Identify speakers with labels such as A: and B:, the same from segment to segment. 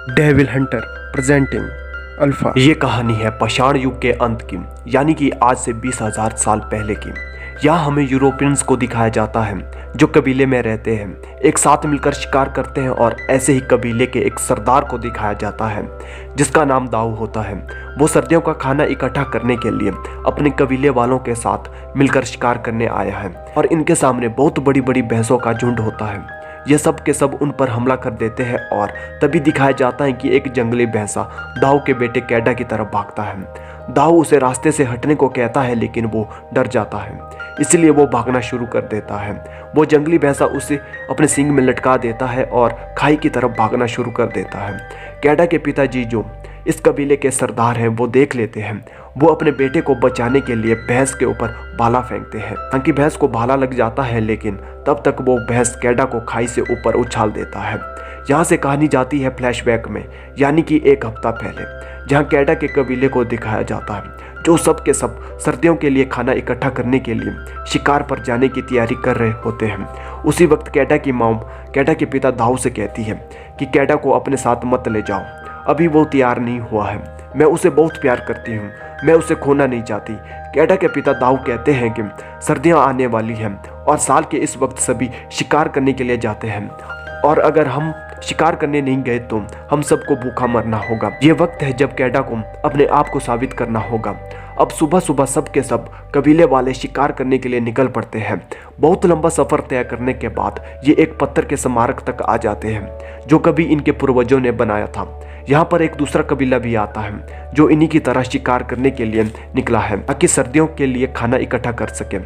A: Devil Hunter presenting alpha.
B: ये कहानी है पाषाण युग के अंत की, यानी कि आज से 20,000 साल पहले की। यहाँ हमें यूरोपियंस को दिखाया जाता है जो कबीले में रहते हैं, एक साथ मिलकर शिकार करते हैं। और ऐसे ही कबीले के एक सरदार को दिखाया जाता है जिसका नाम दाऊ होता है। वो सर्दियों का खाना इकट्ठा करने के लिए अपने कबीले वालों के साथ मिलकर शिकार करने आया है और इनके सामने बहुत बड़ी बड़ी भैंसों का झुंड होता है। ये सब के सब उन पर हमला कर देते हैं और तभी दिखाया जाता है कि एक जंगली भैंसा दाऊ के बेटे कैडा की तरफ भागता है। दाऊ उसे रास्ते से हटने को कहता है लेकिन वो डर जाता है, इसलिए वो भागना शुरू कर देता है। वो जंगली भैंसा उसे अपने सींग में लटका देता है और खाई की तरफ भागना शुरू कर देता है। कैडा के पिताजी जो इस कबीले के सरदार हैं वो देख लेते हैं। वो अपने बेटे को बचाने के लिए भैंस के ऊपर भाला फेंकते हैं ताकि भैंस को भाला लग जाता है, लेकिन तब तक वो भैंस कैडा को खाई से ऊपर उछाल देता है। यहाँ से कहानी जाती है फ्लैशबैक में, यानी कि एक हफ्ता पहले, जहाँ कैडा के कबीले को दिखाया जाता है जो सब के सब सर्दियों के लिए खाना इकट्ठा करने के लिए शिकार पर जाने की तैयारी कर रहे होते हैं। उसी वक्त कैडा की मॉम कैडा के पिता दाऊ से कहती है कि कैडा को अपने साथ मत ले जाओ, अभी वो तैयार नहीं हुआ है। मैं उसे बहुत प्यार करती हूँ, मैं उसे खोना नहीं चाहती। कैडा के पिता दाऊ कहते हैं कि सर्दियाँ आने वाली हैं और साल के इस वक्त सभी शिकार करने के लिए जाते हैं, और अगर हम शिकार करने नहीं गए तो हम सबको भूखा मरना होगा। ये वक्त है जब कैडा को अपने आप को साबित करना होगा। अब सुबह सुबह सब के सब कबीले वाले शिकार करने के लिए निकल पड़ते हैं। बहुत लंबा सफर तय करने के बाद ये एक पत्थर के स्मारक तक आ जाते हैं जो कभी इनके पूर्वजों ने बनाया था। यहाँ पर एक दूसरा कबीला भी आता है जो इन्हीं की तरह शिकार करने के लिए निकला है ताकि सर्दियों के लिए खाना इकट्ठा कर सके।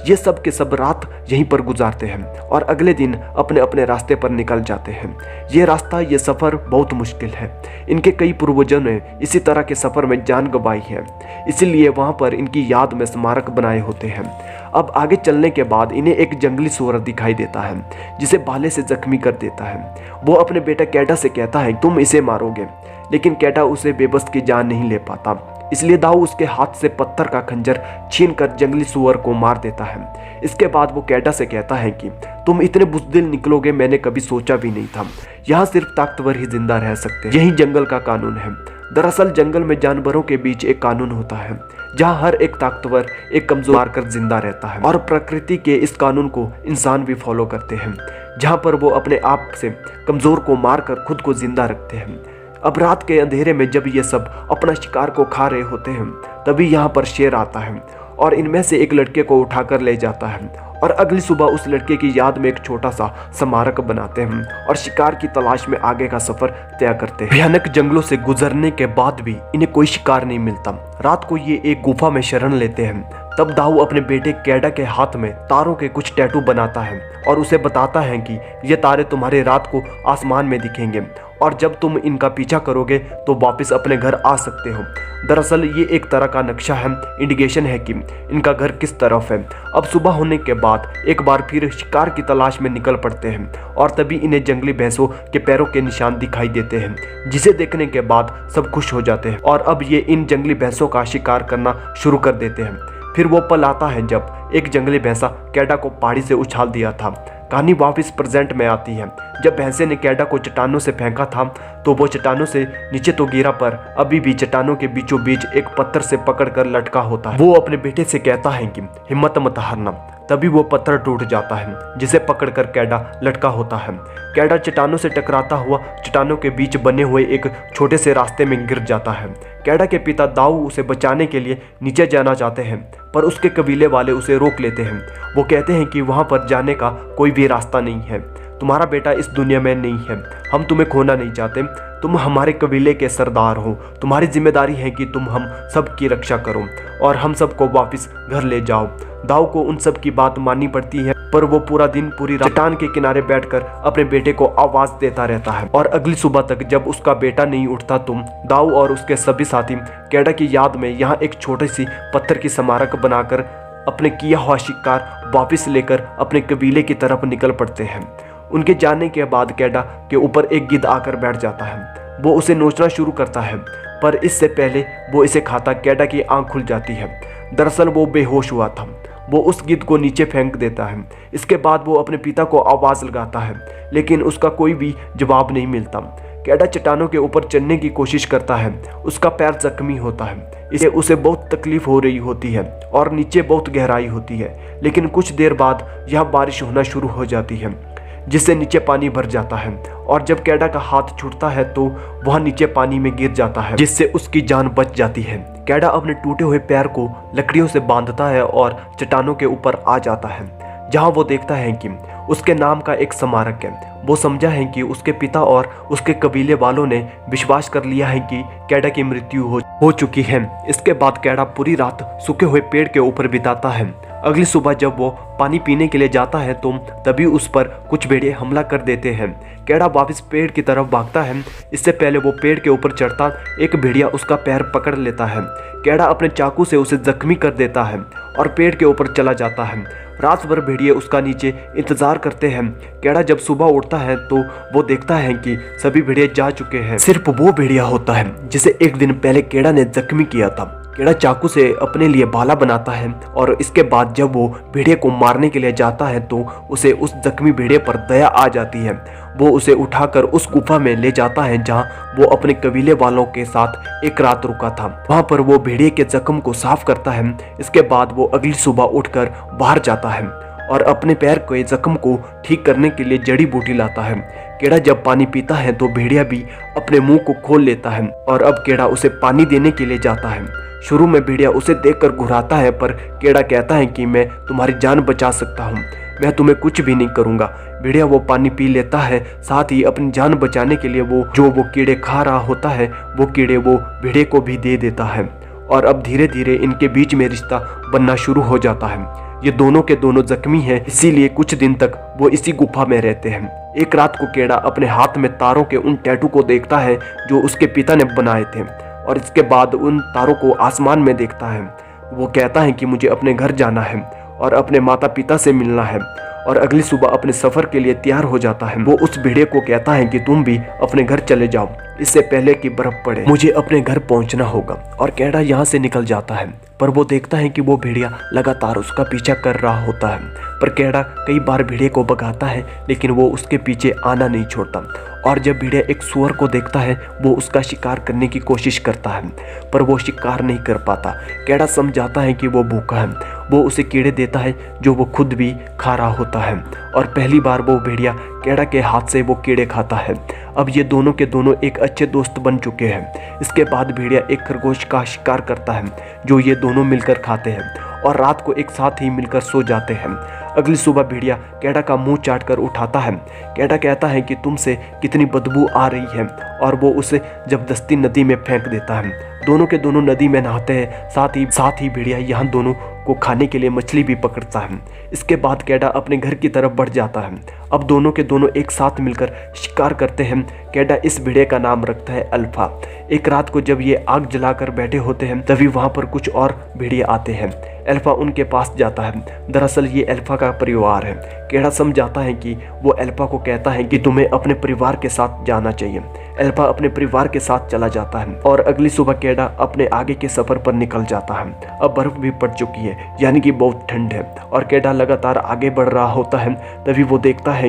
B: ये सब के सब रात यहीं पर गुजारते हैं और अगले दिन अपने अपने रास्ते पर निकल जाते हैं। ये रास्ता, ये सफ़र बहुत मुश्किल है। इनके कई पूर्वजों ने इसी तरह के सफ़र में जान गंवाई है, इसीलिए वहाँ पर इनकी याद में स्मारक बनाए होते हैं। अब आगे चलने के बाद इन्हें एक जंगली सूअर दिखाई देता है जिसे भाले से जख्मी कर देता है। वो अपने बेटा कैडा से कहता है तुम इसे मारोगे, लेकिन कैडा उसे बेबस की जान नहीं ले पाता, इसलिए दाऊ उसके हाथ से पत्थर का खंजर छीनकर जंगली सूअर को मार देता है। इसके बाद वो कैडा से कहता है कि तुम इतने बुज़दिल निकलोगे, मैंने कभी सोचा भी नहीं था। यहाँ सिर्फ ताकतवर ही जिंदा रह सकते हैं, यही जंगल का कानून है। दरअसल जंगल में जानवरों के बीच एक कानून होता है जहाँ हर एक ताकतवर एक कमजोर मारकर जिंदा रहता है, और प्रकृति के इस कानून को इंसान भी फॉलो करते हैं, जहाँ पर वो अपने आप से कमजोर को मारकर खुद को जिंदा रखते हैं। अब रात के अंधेरे में जब ये सब अपना शिकार को खा रहे होते हैं तभी यहाँ पर शेर आता है और इनमें से एक लड़के को उठाकर ले जाता है और अगली सुबह उस लड़के की याद में एक छोटा सा स्मारक बनाते हैं और शिकार की तलाश में आगे का सफर तय करते हैं। भयानक जंगलों से गुजरने के बाद भी इन्हें कोई शिकार नहीं मिलता। रात को ये एक गुफा में शरण लेते हैं। तब दाऊ अपने बेटे कैडा के हाथ में तारों के कुछ टैटू बनाता है और उसे बताता है कि ये तारे तुम्हारे रात को आसमान में दिखेंगे और जब तुम इनका पीछा करोगे तो वापस अपने घर आ सकते हो। दरअसल ये एक तरह का नक्शा है, इंडिकेशन है कि इनका घर किस तरफ है। अब सुबह होने के बाद एक बार फिर शिकार की तलाश में निकल पड़ते हैं और तभी इन्हें जंगली भैंसों के पैरों के निशान दिखाई देते हैं, जिसे देखने के बाद सब खुश हो जाते हैं और अब ये इन जंगली भैंसों का शिकार करना शुरू कर देते हैं। फिर वो पल आता है जब एक जंगली भैंसा कैडा को पहाड़ी से उछाल दिया था। कहानी वापस प्रेजेंट में आती है। जब भैंसे ने कैडा को चट्टानों से फेंका था तो वो चट्टानों से नीचे तो गिरा, पर अभी भी चट्टानों के बीचों बीच एक पत्थर से पकड़कर लटका होता है। वो अपने बेटे से कहता है कि हिम्मत मत हारना। तभी वो पत्थर टूट जाता है जिसे पकड़कर कैडा लटका होता है। कैडा चट्टानों से टकराता हुआ चट्टानों के बीच बने हुए एक छोटे से रास्ते में गिर जाता है। कैडा के पिता दाऊ उसे बचाने के लिए नीचे जाना चाहते हैं, पर उसके कबीले वाले उसे रोक लेते हैं। वो कहते हैं कि वहाँ पर जाने का कोई भी रास्ता नहीं है, तुम्हारा बेटा इस दुनिया में नहीं है, हम तुम्हें खोना नहीं चाहते, तुम हमारे कबीले के सरदार हो, तुम्हारी जिम्मेदारी है कि तुम हम सब की रक्षा करो और हम सबको वापस घर ले जाओ। दाऊ को उन सब की बात माननी पड़ती है, पर वो पूरा दिन पूरी चट्टान के किनारे बैठकर अपने बेटे को आवाज देता रहता है और अगली सुबह तक जब उसका बेटा नहीं उठता तो दाऊ और उसके सभी साथी कैडा की याद में यहाँ एक छोटी सी पत्थर की स्मारक बनाकर अपने किया हुआ शिकार वापस लेकर अपने कबीले की तरफ निकल पड़ते हैं। उनके जाने के बाद कैडा के ऊपर एक गिद्ध आकर बैठ जाता है। वो उसे नोचना शुरू करता है, पर इससे पहले वो इसे खाता कैडा की आंख खुल जाती है। दरअसल वो बेहोश हुआ था। वो उस गिद्ध को नीचे फेंक देता है। इसके बाद वो अपने पिता को आवाज़ लगाता है, लेकिन उसका कोई भी जवाब नहीं मिलता। कैडा चट्टानों के ऊपर चढ़ने की कोशिश करता है। उसका पैर जख्मी होता है, इसे उसे बहुत तकलीफ हो रही होती है और नीचे बहुत गहराई होती है। लेकिन कुछ देर बाद यह बारिश होना शुरू हो जाती है, जिससे नीचे पानी भर जाता है और जब कैडा का हाथ छूटता है तो वह नीचे पानी में गिर जाता है, जिससे उसकी जान बच जाती है। कैडा अपने टूटे हुए पैर को लकड़ियों से बांधता है और चट्टानों के ऊपर आ जाता है, जहां वो देखता है कि उसके नाम का एक स्मारक है। वो समझा है कि उसके पिता और उसके कबीले वालों ने विश्वास कर लिया है कि कैडा की मृत्यु हो चुकी है। इसके बाद कैडा पूरी रात सूखे हुए पेड़ के ऊपर बिताता है। अगली सुबह जब वो पानी पीने के लिए जाता है तो तभी उस पर कुछ भेड़िए हमला कर देते हैं। कैडा वापस पेड़ की तरफ भागता है। इससे पहले वो पेड़ के ऊपर चढ़ता एक भेड़िया उसका पैर पकड़ लेता है। कैडा अपने चाकू से उसे जख्मी कर देता है और पेड़ के ऊपर चला जाता है। रात भर भेड़िए उसका नीचे इंतजार करते हैं। कैडा जब सुबह उठता है तो वो देखता है कि सभी भेड़िए जा चुके हैं। सिर्फ वो भेड़िया होता है जिसे एक दिन पहले कैडा ने जख्मी किया था। कैडा चाकू से अपने लिए भाला बनाता है और इसके बाद जब वो भेड़िए को मारने के लिए जाता है तो उसे उस जख्मी भेड़िए पर दया आ जाती है। वो उसे उठाकर उस गुफा में ले जाता है जहां वो अपने कबीले वालों के साथ एक रात रुका था। वहां पर वो भेड़िए के जख्म को साफ करता है। इसके बाद वो अगली सुबह उठकर बाहर जाता है और अपने पैर के जख्म को ठीक करने के लिए जड़ी बूटी लाता है। कैडा जब पानी पीता है तो भेड़िया भी अपने मुंह को खोल लेता है और अब कैडा उसे पानी देने के लिए जाता है। शुरू में भेड़िया उसे देखकर घुराता है, पर कैडा कहता है कि मैं तुम्हारी जान बचा सकता हूँ, मैं तुम्हें कुछ भी नहीं करूँगा। भेड़िया वो पानी पी लेता है, साथ ही अपनी जान बचाने के लिए वो कीड़े खा रहा होता है वो कीड़े वो भेड़िए को भी दे देता है और अब धीरे धीरे इनके बीच में रिश्ता बनना शुरू हो जाता है। ये दोनों के दोनों जख्मी हैं, इसीलिए कुछ दिन तक वो इसी गुफा में रहते हैं। एक रात को कैडा अपने हाथ में तारों के उन टैटू को देखता है जो उसके पिता ने बनाए थे और इसके बाद उन तारों को आसमान में देखता है। वो कहता है कि मुझे अपने घर जाना है और अपने माता पिता से मिलना है और अगली सुबह अपने सफर के लिए तैयार हो जाता है। वो उस भेड़िए को कहता है कि तुम भी अपने घर चले जाओ इससे पहले कि बर्फ पड़े, मुझे अपने घर पहुंचना होगा। और कैडा यहाँ से निकल जाता है, पर वो देखता है कि वो भेड़िया लगातार उसका पीछा कर रहा होता है। पर कैडा कई बार भेड़िए को भगाता है लेकिन वो उसके पीछे आना नहीं छोड़ता और जब भेड़िया एक सुअर को देखता है वो उसका शिकार करने की कोशिश करता है, पर वो शिकार नहीं कर पाता। कैडा समझाता है कि वो भूखा है। वो उसे कीड़े देता है जो वो खुद भी खा रहा होता है और पहली बार वो भेड़िया कैडा के हाथ से वो कीड़े खाता है। अब ये दोनों के दोनों एक अच्छे दोस्त बन चुके हैं। इसके बाद भेड़िया एक खरगोश का शिकार करता है जो ये दोनों मिलकर खाते हैं और रात को एक साथ ही मिलकर सो जाते हैं। अगली सुबह भेड़िया कैडा का मुंह चाट कर उठाता है। कैडा कहता है कि तुमसे कितनी बदबू आ रही है और वो उसे जबरदस्ती नदी में फेंक देता है। दोनों के दोनों नदी में नहाते हैं। साथ ही भेड़िया यहाँ दोनों को खाने के लिए मछली भी पकड़ता है। इसके बाद कैडा अपने घर की तरफ बढ़ जाता है। अब दोनों के दोनों एक साथ मिलकर शिकार करते हैं। कैडा इस भेड़िए का नाम रखता है अल्फा। एक रात को जब ये आग जलाकर बैठे होते हैं तभी वहां पर कुछ और भेड़िए आते हैं। अल्फा उनके पास जाता है। दरअसल ये अल्फा का परिवार है। कैडा समझाता है कि वो अल्फा को कहता है कि तुम्हें अपने परिवार के साथ जाना चाहिए। अल्फा अपने परिवार के साथ चला जाता है और अगली सुबह कैडा अपने आगे के सफर पर निकल जाता है। अब बर्फ भी पड़ चुकी है, यानी कि बहुत ठंड है और कैडा लगातार आगे बढ़ रहा होता है। तभी वो देखता है